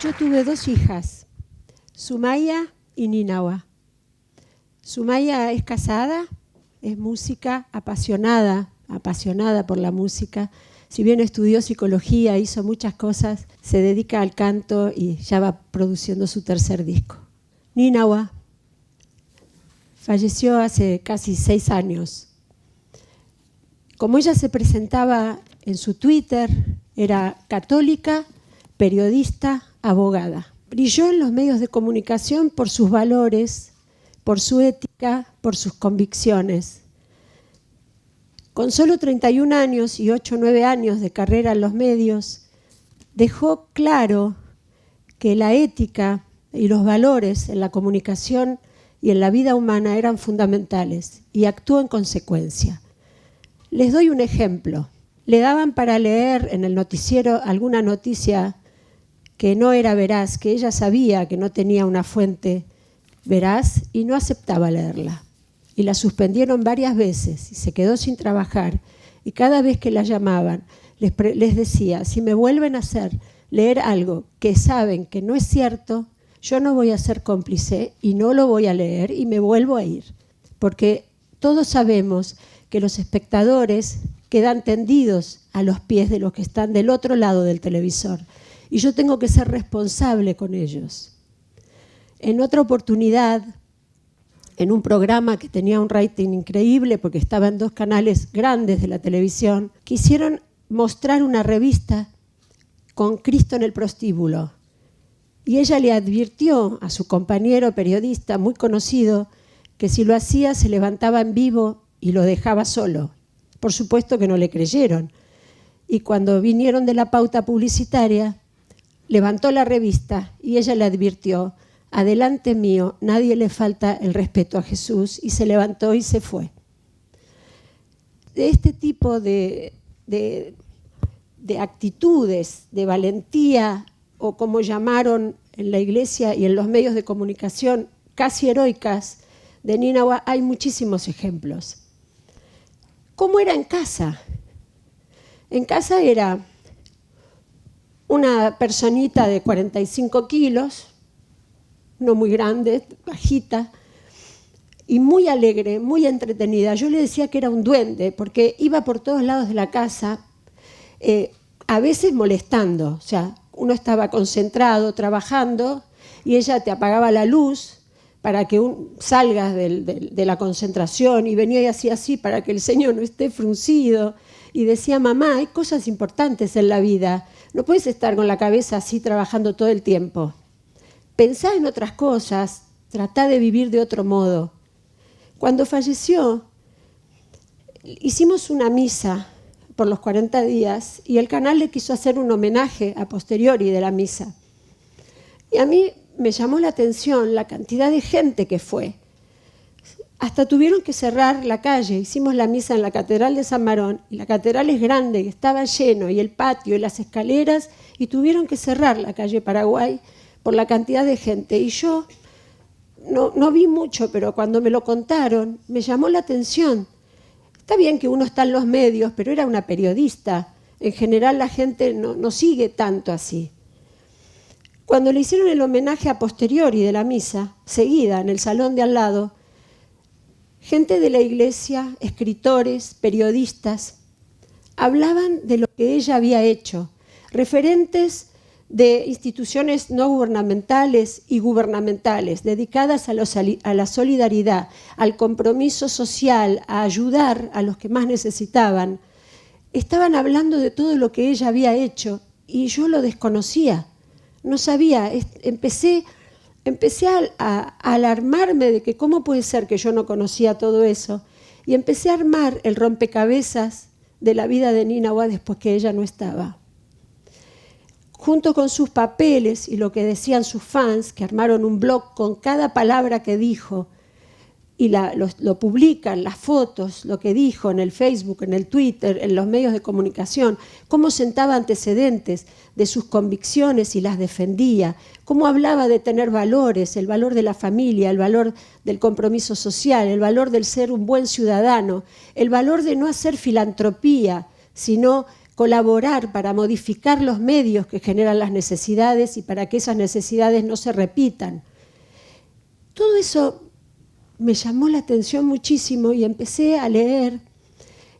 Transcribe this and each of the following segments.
Yo tuve 2 hijas, Sumaya y Ninawa. Sumaya es casada, es música, apasionada por la música. Si bien estudió psicología, hizo muchas cosas, se dedica al canto y ya va produciendo su 3er disco. Ninawa falleció hace casi 6 años. Como ella se presentaba en su Twitter, era católica, periodista, abogada. Brilló en los medios de comunicación por sus valores, por su ética, por sus convicciones. Con solo 31 años y 8 o 9 años de carrera en los medios, dejó claro que la ética y los valores en la comunicación y en la vida humana eran fundamentales y actuó en consecuencia. Les doy un ejemplo. Le daban para leer en el noticiero alguna noticia que no era veraz, que ella sabía que no tenía una fuente veraz y no aceptaba leerla. Y la suspendieron varias veces y se quedó sin trabajar. Y cada vez que la llamaban, les decía, si me vuelven a hacer leer algo que saben que no es cierto, yo no voy a ser cómplice y no lo voy a leer y me vuelvo a ir. Porque todos sabemos que los espectadores quedan tendidos a los pies de los que están del otro lado del televisor. Y yo tengo que ser responsable con ellos. En otra oportunidad, en un programa que tenía un rating increíble porque estaba en 2 canales grandes de la televisión, quisieron mostrar una revista con Cristo en el prostíbulo. Y ella le advirtió a su compañero periodista muy conocido que si lo hacía se levantaba en vivo y lo dejaba solo. Por supuesto que no le creyeron. Y cuando vinieron de la pauta publicitaria, levantó la revista y ella le advirtió, adelante mío, nadie le falta el respeto a Jesús, y se levantó y se fue. De este tipo de actitudes, de valentía, o como llamaron en la iglesia y en los medios de comunicación, casi heroicas, de Ninawa, hay muchísimos ejemplos. ¿Cómo era en casa? En casa era una personita de 45 kilos, no muy grande, bajita, y muy alegre, muy entretenida. Yo le decía que era un duende, porque iba por todos lados de la casa, a veces molestando. O sea, uno estaba concentrado, trabajando, y ella te apagaba la luz para que salgas de la concentración, y venía y hacía así para que el ceño no esté fruncido. Y decía, mamá, hay cosas importantes en la vida. No puedes estar con la cabeza así trabajando todo el tiempo. Pensá en otras cosas, tratá de vivir de otro modo. Cuando falleció, hicimos una misa por los 40 días y el canal le quiso hacer un homenaje a posteriori de la misa. Y a mí me llamó la atención la cantidad de gente que fue. Hasta tuvieron que cerrar la calle. Hicimos la misa en la Catedral de San Marón, y la catedral es grande, y estaba lleno, y el patio y las escaleras, y tuvieron que cerrar la calle Paraguay por la cantidad de gente. Y yo no vi mucho, pero cuando me lo contaron, me llamó la atención. Está bien que uno está en los medios, pero era una periodista. En general la gente no sigue tanto así. Cuando le hicieron el homenaje a posteriori de la misa, seguida en el salón de al lado, gente de la iglesia, escritores, periodistas, hablaban de lo que ella había hecho, referentes de instituciones no gubernamentales y gubernamentales, dedicadas a la solidaridad, al compromiso social, a ayudar a los que más necesitaban. Estaban hablando de todo lo que ella había hecho y yo lo desconocía, no sabía. Empecé a alarmarme de que cómo puede ser que yo no conocía todo eso, y empecé a armar el rompecabezas de la vida de Ninawa después que ella no estaba. Junto con sus papeles y lo que decían sus fans, que armaron un blog con cada palabra que dijo, y lo publican, las fotos, lo que dijo en el Facebook, en el Twitter, en los medios de comunicación, cómo sentaba antecedentes de sus convicciones y las defendía, cómo hablaba de tener valores, el valor de la familia, el valor del compromiso social, el valor del ser un buen ciudadano, el valor de no hacer filantropía, sino colaborar para modificar los medios que generan las necesidades y para que esas necesidades no se repitan. Todo eso me llamó la atención muchísimo y empecé a leer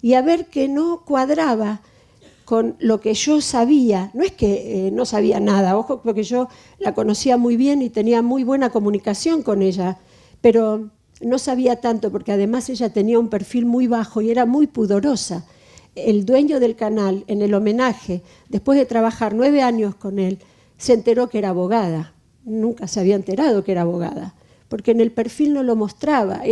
y a ver que no cuadraba con lo que yo sabía. No es que no sabía nada, ojo, porque yo la conocía muy bien y tenía muy buena comunicación con ella, pero no sabía tanto porque además ella tenía un perfil muy bajo y era muy pudorosa. El dueño del canal, en el homenaje, después de trabajar 9 años con él, se enteró que era abogada. Nunca se había enterado que era abogada, porque en el perfil no lo mostraba.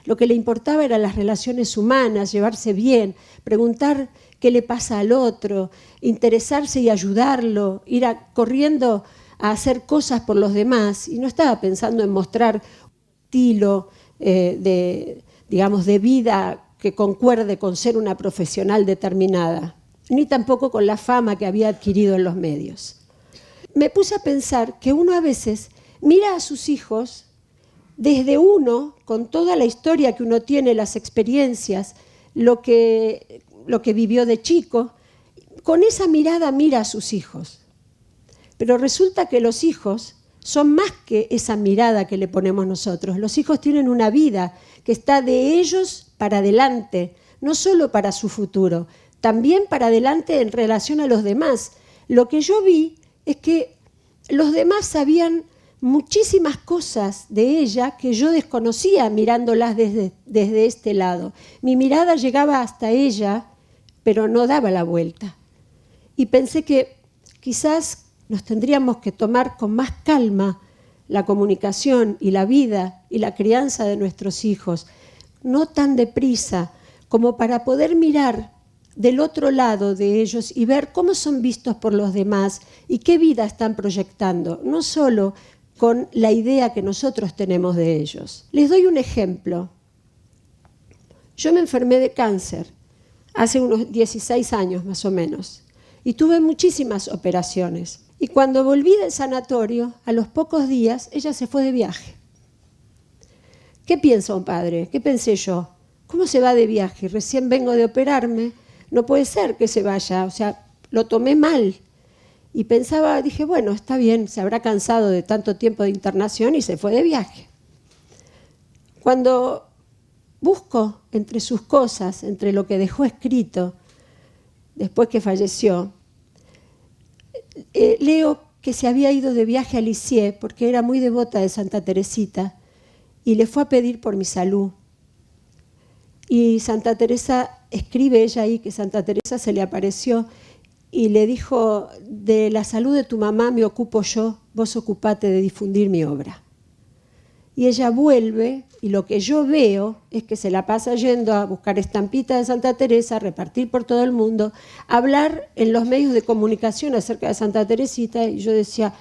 Lo que le importaba eran las relaciones humanas, llevarse bien, preguntar qué le pasa al otro, interesarse y ayudarlo, corriendo a hacer cosas por los demás, y no estaba pensando en mostrar un estilo de vida que concuerde con ser una profesional determinada, ni tampoco con la fama que había adquirido en los medios. Me puse a pensar que uno a veces mira a sus hijos desde uno, con toda la historia que uno tiene, las experiencias, lo que vivió de chico, con esa mirada mira a sus hijos. Pero resulta que los hijos son más que esa mirada que le ponemos nosotros. Los hijos tienen una vida que está de ellos para adelante, no solo para su futuro, también para adelante en relación a los demás. Lo que yo vi es que los demás sabían muchísimas cosas de ella que yo desconocía mirándolas desde este lado. Mi mirada llegaba hasta ella, pero no daba la vuelta. Y pensé que quizás nos tendríamos que tomar con más calma la comunicación y la vida y la crianza de nuestros hijos, no tan deprisa como para poder mirar del otro lado de ellos y ver cómo son vistos por los demás y qué vida están proyectando, no solo con la idea que nosotros tenemos de ellos. Les doy un ejemplo. Yo me enfermé de cáncer hace unos 16 años más o menos y tuve muchísimas operaciones. Y cuando volví del sanatorio, a los pocos días, ella se fue de viaje. ¿Qué piensa un padre? ¿Qué pensé yo? ¿Cómo se va de viaje? Recién vengo de operarme, no puede ser que se vaya. O sea, lo tomé mal. Y pensaba, dije, bueno, está bien, se habrá cansado de tanto tiempo de internación y se fue de viaje. Cuando busco entre sus cosas, entre lo que dejó escrito después que falleció, leo que se había ido de viaje a Lisieux porque era muy devota de Santa Teresita y le fue a pedir por mi salud. Y Santa Teresa, escribe ella ahí que Santa Teresa se le apareció y le dijo, de la salud de tu mamá me ocupo yo, vos ocupate de difundir mi obra. Y ella vuelve y lo que yo veo es que se la pasa yendo a buscar estampitas de Santa Teresa, a repartir por todo el mundo, a hablar en los medios de comunicación acerca de Santa Teresita, y yo decía,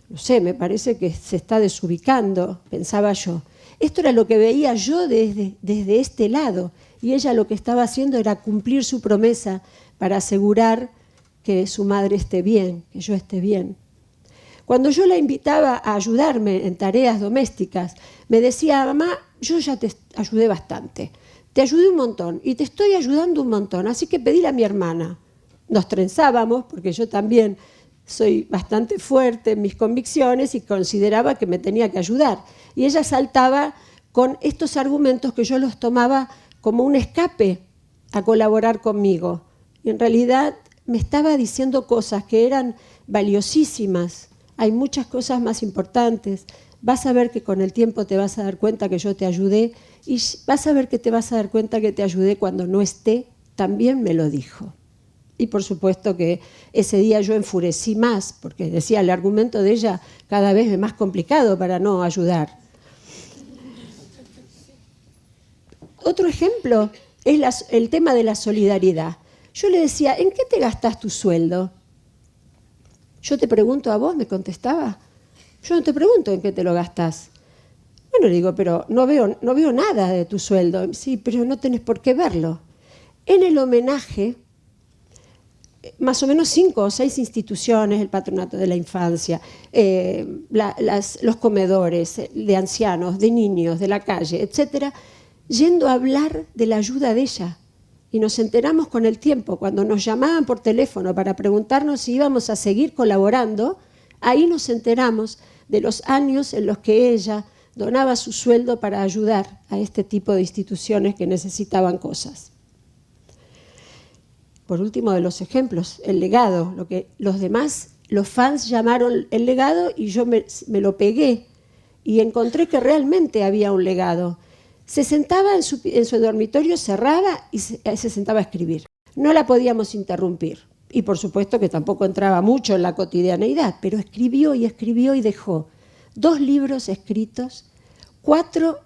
no sé, me parece que se está desubicando, pensaba yo. Esto era lo que veía yo desde este lado, y ella lo que estaba haciendo era cumplir su promesa para asegurar que su madre esté bien, que yo esté bien. Cuando yo la invitaba a ayudarme en tareas domésticas, me decía, mamá, yo ya te ayudé bastante, te ayudé un montón y te estoy ayudando un montón, así que pedíle a mi hermana. Nos trenzábamos, porque yo también soy bastante fuerte en mis convicciones y consideraba que me tenía que ayudar. Y ella saltaba con estos argumentos que yo los tomaba como un escape a colaborar conmigo. Y en realidad me estaba diciendo cosas que eran valiosísimas. Hay muchas cosas más importantes. Vas a ver que con el tiempo te vas a dar cuenta que yo te ayudé y vas a ver que te vas a dar cuenta que te ayudé cuando no esté. También me lo dijo. Y por supuesto que ese día yo enfurecí más porque decía el argumento de ella cada vez es más complicado para no ayudar. Otro ejemplo es el tema de la solidaridad. Yo le decía, ¿en qué te gastás tu sueldo? Yo te pregunto a vos, me contestaba. Yo no te pregunto en qué te lo gastás. Bueno, le digo, pero no veo nada de tu sueldo. Sí, pero no tenés por qué verlo. En el homenaje, más o menos 5 o 6 instituciones, el Patronato de la Infancia, los comedores de ancianos, de niños, de la calle, etcétera, yendo a hablar de la ayuda de ella. y nos enteramos con el tiempo, cuando nos llamaban por teléfono para preguntarnos si íbamos a seguir colaborando, ahí nos enteramos de los años en los que ella donaba su sueldo para ayudar a este tipo de instituciones que necesitaban cosas. Por último de los ejemplos, el legado, lo que los demás, los fans llamaron el legado y yo me lo pegué y encontré que realmente había un legado. Se sentaba en su dormitorio, cerraba y se sentaba a escribir. No la podíamos interrumpir. Y por supuesto que tampoco entraba mucho en la cotidianeidad, pero escribió y dejó 2 libros escritos, 4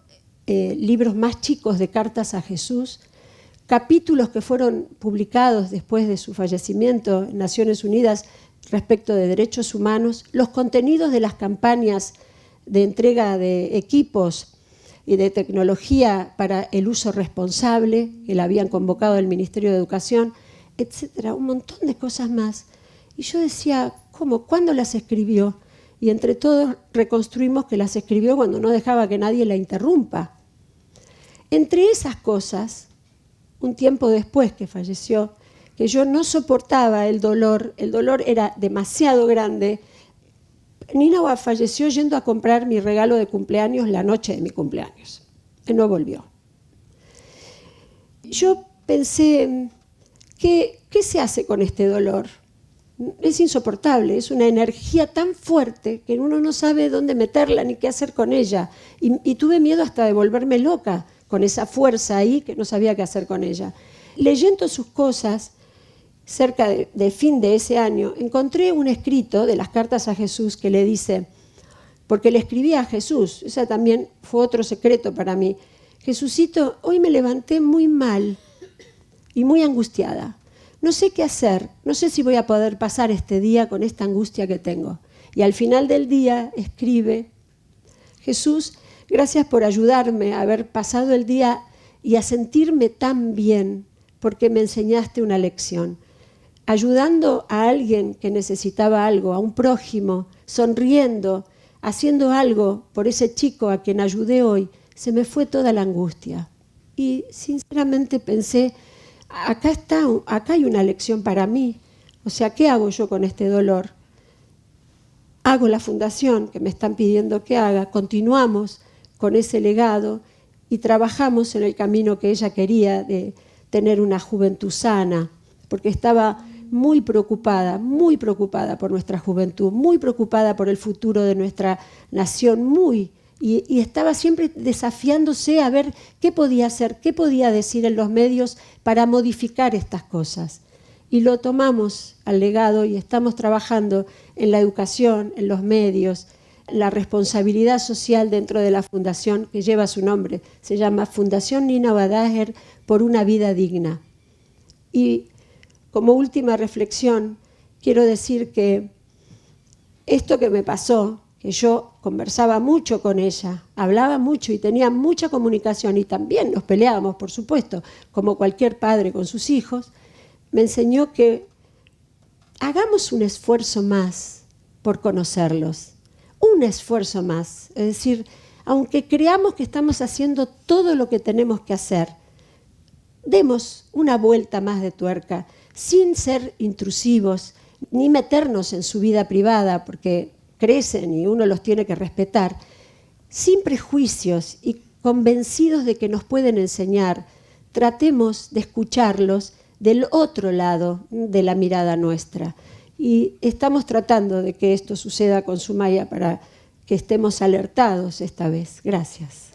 libros más chicos de cartas a Jesús, capítulos que fueron publicados después de su fallecimiento en Naciones Unidas respecto de derechos humanos, los contenidos de las campañas de entrega de equipos y de tecnología para el uso responsable, que la habían convocado el Ministerio de Educación, etcétera, un montón de cosas más. Y yo decía, ¿cómo? ¿Cuándo las escribió? Y entre todos reconstruimos que las escribió cuando no dejaba que nadie la interrumpa. Entre esas cosas, un tiempo después que falleció, que yo no soportaba el dolor era demasiado grande. Nina falleció yendo a comprar mi regalo de cumpleaños la noche de mi cumpleaños. Él no volvió. Yo pensé, ¿qué se hace con este dolor? Es insoportable, es una energía tan fuerte que uno no sabe dónde meterla ni qué hacer con ella. Y tuve miedo hasta de volverme loca con esa fuerza ahí que no sabía qué hacer con ella. Leyendo sus cosas, cerca del fin de ese año, encontré un escrito de las cartas a Jesús que le dice, porque le escribía a Jesús, esa también fue otro secreto para mí, Jesucito, hoy me levanté muy mal y muy angustiada. No sé qué hacer, no sé si voy a poder pasar este día con esta angustia que tengo. Y al final del día escribe, Jesús, gracias por ayudarme a haber pasado el día y a sentirme tan bien, porque me enseñaste una lección. Ayudando a alguien que necesitaba algo, a un prójimo, sonriendo, haciendo algo por ese chico a quien ayudé hoy, se me fue toda la angustia. Y sinceramente pensé, acá hay una lección para mí. O sea, ¿qué hago yo con este dolor? Hago la fundación que me están pidiendo que haga, continuamos con ese legado y trabajamos en el camino que ella quería de tener una juventud sana, porque estaba muy preocupada por nuestra juventud, muy preocupada por el futuro de nuestra nación, y estaba siempre desafiándose a ver qué podía hacer, qué podía decir en los medios para modificar estas cosas. Y lo tomamos al legado y estamos trabajando en la educación, en los medios, la responsabilidad social dentro de la fundación que lleva su nombre. Se llama Fundación Nina Badager por una vida digna. Y como última reflexión, quiero decir que esto que me pasó, que yo conversaba mucho con ella, hablaba mucho y tenía mucha comunicación y también nos peleábamos, por supuesto, como cualquier padre con sus hijos, me enseñó que hagamos un esfuerzo más por conocerlos, un esfuerzo más. Es decir, aunque creamos que estamos haciendo todo lo que tenemos que hacer, demos una vuelta más de tuerca, sin ser intrusivos, ni meternos en su vida privada, porque crecen y uno los tiene que respetar, sin prejuicios y convencidos de que nos pueden enseñar. Tratemos de escucharlos del otro lado de la mirada nuestra. Y estamos tratando de que esto suceda con Sumaya para que estemos alertados esta vez. Gracias.